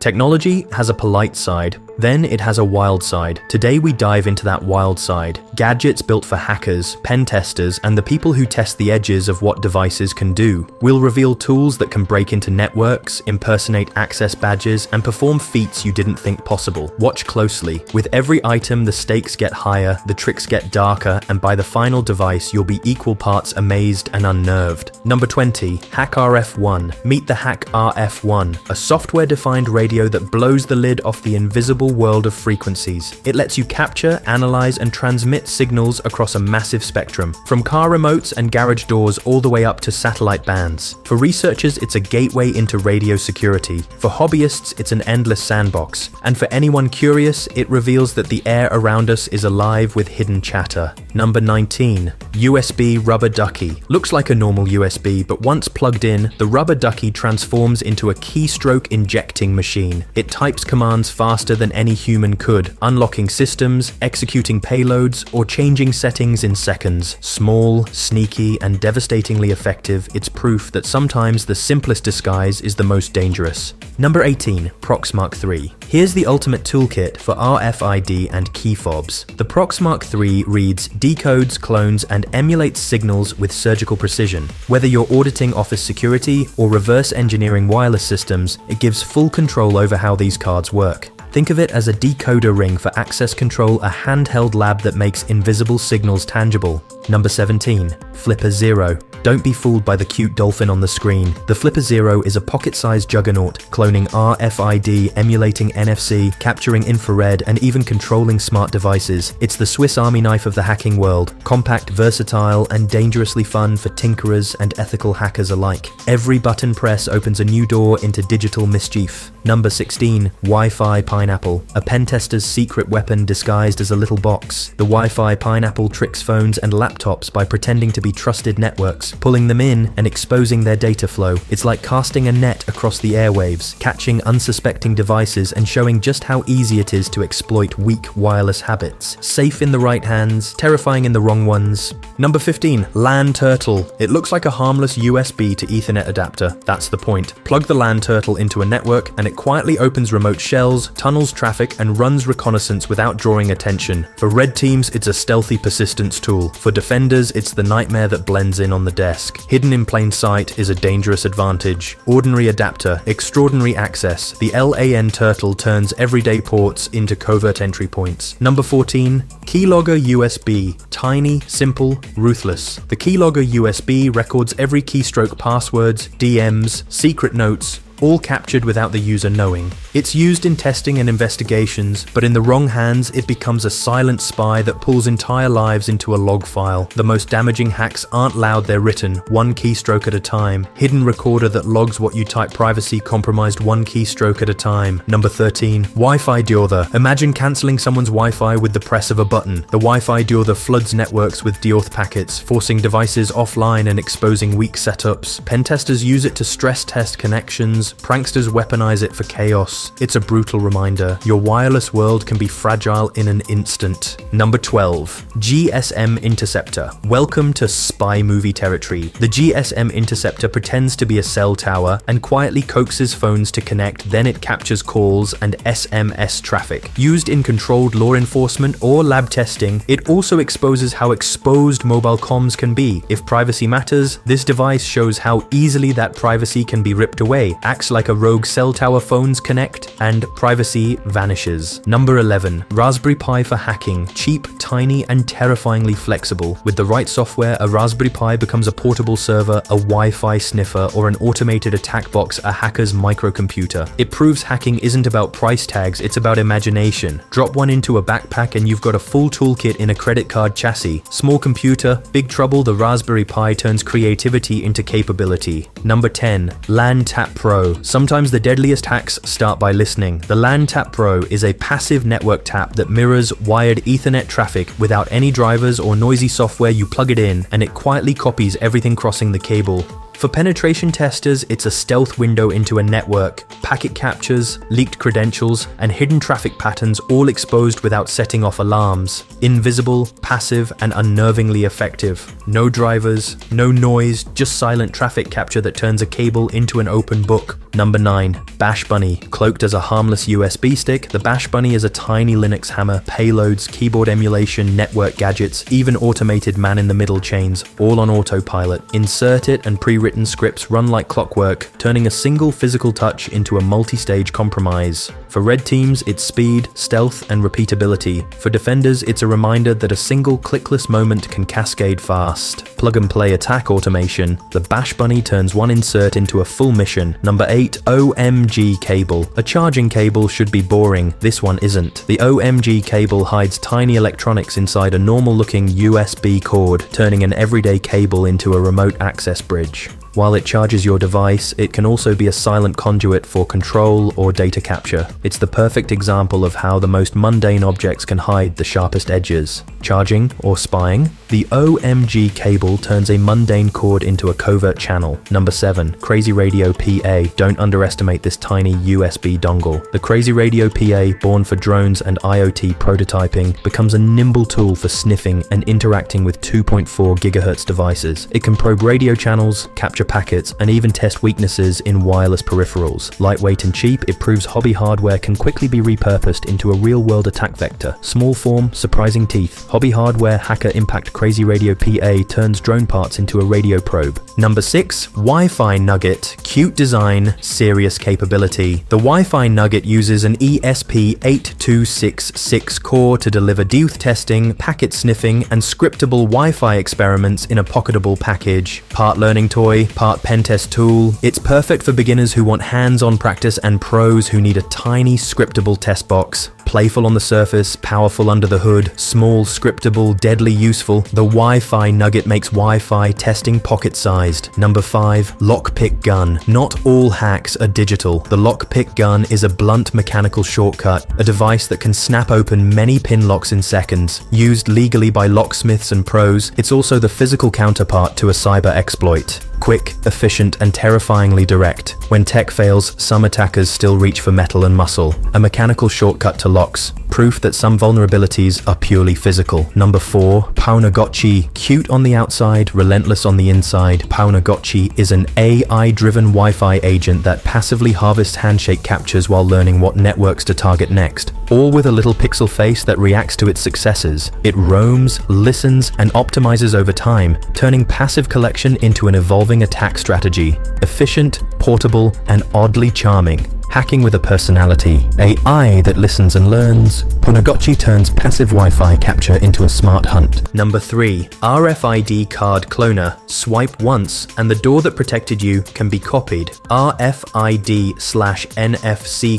Technology has a polite side, then it has a wild side. Today we dive into that wild side. Gadgets built for hackers, pen testers, and the people who test the edges of what devices can do. We'll reveal tools that can break into networks, impersonate access badges, and perform feats you didn't think possible. Watch closely. With every item, the stakes get higher, the tricks get darker, and by the final device, you'll be equal parts amazed and unnerved. Number 20. Hack RF1. Meet the Hack RF1, a software-defined radio that blows the lid off the invisible world of frequencies. It lets you capture, analyze, and transmit signals across a massive spectrum, from car remotes and garage doors all the way up to satellite bands. For researchers, it's a gateway into radio security. For hobbyists, it's an endless sandbox. And for anyone curious, it reveals that the air around us is alive with hidden chatter. Number 19. USB rubber ducky. Looks like a normal USB, but once plugged in, the rubber ducky transforms into a keystroke injecting machine. It types commands faster than any human could, unlocking systems, executing payloads, or changing settings in seconds. Small, sneaky, and devastatingly effective, it's proof that sometimes the simplest disguise is the most dangerous. Number 18. Proxmark 3. Here's the ultimate toolkit for RFID and key fobs. The Proxmark 3 reads, decodes, clones, and emulates signals with surgical precision. Whether you're auditing office security or reverse engineering wireless systems, it gives full control over how these cards work. Think of it as a decoder ring for access control, a handheld lab that makes invisible signals tangible. Number 17. Flipper Zero. Don't be fooled by the cute dolphin on the screen. The Flipper Zero is a pocket-sized juggernaut, cloning RFID, emulating NFC, capturing infrared, and even controlling smart devices. It's the Swiss Army knife of the hacking world, compact, versatile, and dangerously fun for tinkerers and ethical hackers alike. Every button press opens a new door into digital mischief. Number 16. Wi-Fi Pineapple. A pen tester's secret weapon disguised as a little box. The Wi-Fi Pineapple tricks phones and laptops by pretending to be trusted networks, pulling them in and exposing their data flow. It's like casting a net across the airwaves, catching unsuspecting devices and showing just how easy it is to exploit weak wireless habits. Safe in the right hands, terrifying in the wrong ones. Number 15. LAN Turtle. It looks like a harmless USB to Ethernet adapter. That's the point. Plug the LAN Turtle into a network and it quietly opens remote shells, tunnels traffic, and runs reconnaissance without drawing attention. For red teams, it's a stealthy persistence tool. For defenders, it's the nightmare that blends in on the desk. Hidden in plain sight is a dangerous advantage. Ordinary adapter, extraordinary access. The LAN Turtle turns everyday ports into covert entry points. Number 14. Keylogger USB. Tiny, simple, ruthless. The Keylogger USB records every keystroke, passwords, DMs, secret notes, all captured without the user knowing. It's used in testing and investigations, but in the wrong hands, it becomes a silent spy that pulls entire lives into a log file. The most damaging hacks aren't loud, they're written, one keystroke at a time. Hidden recorder that logs what you type, privacy compromised one keystroke at a time. Number 13. Wi-Fi deauthor. Imagine cancelling someone's Wi-Fi with the press of a button. The Wi-Fi deauthor floods networks with deauth packets, forcing devices offline and exposing weak setups. Pen testers use it to stress test connections. Pranksters weaponize it for chaos. It's a brutal reminder. Your wireless world can be fragile in an instant. Number 12. GSM Interceptor. Welcome to spy movie territory. The GSM Interceptor pretends to be a cell tower and quietly coaxes phones to connect, then it captures calls and SMS traffic. Used in controlled law enforcement or lab testing, it also exposes how exposed mobile comms can be. If privacy matters, this device shows how easily that privacy can be ripped away. Acts like a rogue cell tower, phones connect, and privacy vanishes. Number 11. Raspberry Pi for hacking. Cheap, tiny, and terrifyingly flexible. With the right software, a Raspberry Pi becomes a portable server, a Wi-Fi sniffer, or an automated attack box, a hacker's microcomputer. It proves hacking isn't about price tags, it's about imagination. Drop one into a backpack and you've got a full toolkit in a credit card chassis. Small computer, big trouble, the Raspberry Pi turns creativity into capability. Number 10. LAN Tap Pro. Sometimes the deadliest hacks start by listening. The LAN Tap Pro is a passive network tap that mirrors wired Ethernet traffic without any drivers or noisy software. You plug it in and it quietly copies everything crossing the cable. For penetration testers, it's a stealth window into a network. Packet captures, leaked credentials, and hidden traffic patterns all exposed without setting off alarms. Invisible, passive, and unnervingly effective. No drivers, no noise, just silent traffic capture that turns a cable into an open book. Number 9. Bash Bunny. Cloaked as a harmless USB stick, the Bash Bunny is a tiny Linux hammer, payloads, keyboard emulation, network gadgets, even automated man-in-the-middle chains, all on autopilot. Insert it and pre-written scripts run like clockwork, turning a single physical touch into a multi-stage compromise. For red teams, it's speed, stealth, and repeatability. For defenders, it's a reminder that a single clickless moment can cascade fast. Plug-and-play attack automation. The Bash Bunny turns one insert into a full mission. Number 8. OM.g cable. A charging cable should be boring. This one isn't. The OM.g cable hides tiny electronics inside a normal-looking USB cord, turning an everyday cable into a remote access bridge. While it charges your device, it can also be a silent conduit for control or data capture. It's the perfect example of how the most mundane objects can hide the sharpest edges. Charging or spying? The OM.g cable turns a mundane cord into a covert channel. Number 7. Crazy Radio PA. Don't underestimate this tiny USB dongle. The Crazy Radio PA, born for drones and IoT prototyping, becomes a nimble tool for sniffing and interacting with 2.4 GHz devices. It can probe radio channels, capture packets, and even test weaknesses in wireless peripherals. Lightweight and cheap, it proves hobby hardware can quickly be repurposed into a real-world attack vector. Small form, surprising teeth. Hobby hardware hacker impact Crazy Radio PA turns drone parts into a radio probe. Number 6. Wi-Fi Nugget. Cute design, serious capability. The Wi-Fi Nugget uses an ESP8266 core to deliver DUTH testing, packet sniffing, and scriptable Wi-Fi experiments in a pocketable package. Part learning toy, part pen test tool. It's perfect for beginners who want hands-on practice and pros who need a tiny scriptable test box. Playful on the surface, powerful under the hood, small, scriptable, deadly useful, the Wi-Fi Nugget makes Wi-Fi testing pocket-sized. Number 5. Lockpick gun. Not all hacks are digital. The lockpick gun is a blunt mechanical shortcut, a device that can snap open many pin locks in seconds. Used legally by locksmiths and pros, it's also the physical counterpart to a cyber exploit. Quick, efficient, and terrifyingly direct. When tech fails, some attackers still reach for metal and muscle. A mechanical shortcut to locks. Proof that some vulnerabilities are purely physical. Number 4. om.g. Cute on the outside, relentless on the inside, om.g is an AI-driven Wi-Fi agent that passively harvests handshake captures while learning what networks to target next. All with a little pixel face that reacts to its successes. It roams, listens, and optimizes over time, turning passive collection into an evolving attack strategy. Efficient, portable, and oddly charming. Hacking with a personality. AI that listens and learns. om.g turns passive Wi-Fi capture into a smart hunt. Number 3. RFID card cloner. Swipe once and the door that protected you can be copied. RFID/NFC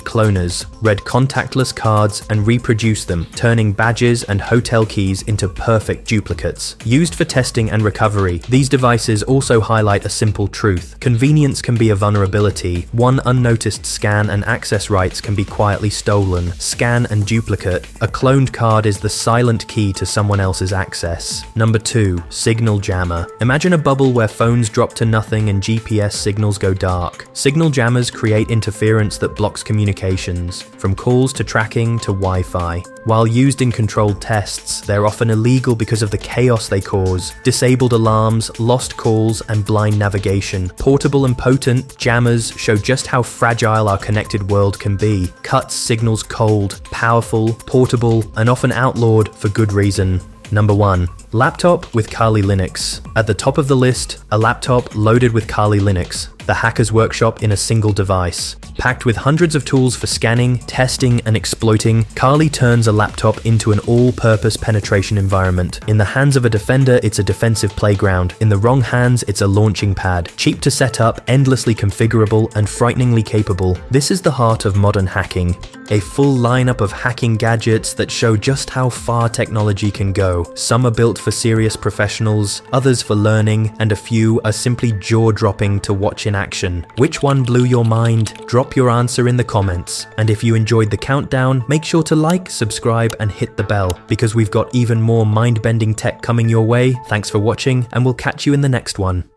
cloners read contactless cards and reproduce them, turning badges and hotel keys into perfect duplicates. Used for testing and recovery, these devices also highlight a simple truth. Convenience can be a vulnerability. One unnoticed scan and access rights can be quietly stolen. Scan and duplicate. A cloned card is the silent key to someone else's access. Number 2. Signal jammer. Imagine a bubble where phones drop to nothing and GPS signals go dark. Signal jammers create interference that blocks communications, from calls to tracking to Wi-Fi. While used in controlled tests, they're often illegal because of the chaos they cause. Disabled alarms, lost calls, and blind navigation. Portable and potent, jammers show just how fragile our connected world can be. Cuts signals cold, powerful, portable, and often outlawed for good reason. Number 1. Laptop with Kali Linux. At the top of the list, a laptop loaded with Kali Linux, the hacker's workshop in a single device. Packed with hundreds of tools for scanning, testing, and exploiting, Kali turns a laptop into an all-purpose penetration environment. In the hands of a defender, it's a defensive playground. In the wrong hands, it's a launching pad. Cheap to set up, endlessly configurable, and frighteningly capable. This is the heart of modern hacking. A full lineup of hacking gadgets that show just how far technology can go. Some are built for serious professionals, others for learning, and a few are simply jaw-dropping to watch in action. Which one blew your mind? Drop your answer in the comments. And if you enjoyed the countdown, make sure to like, subscribe, and hit the bell, because we've got even more mind-bending tech coming your way. Thanks for watching, and we'll catch you in the next one.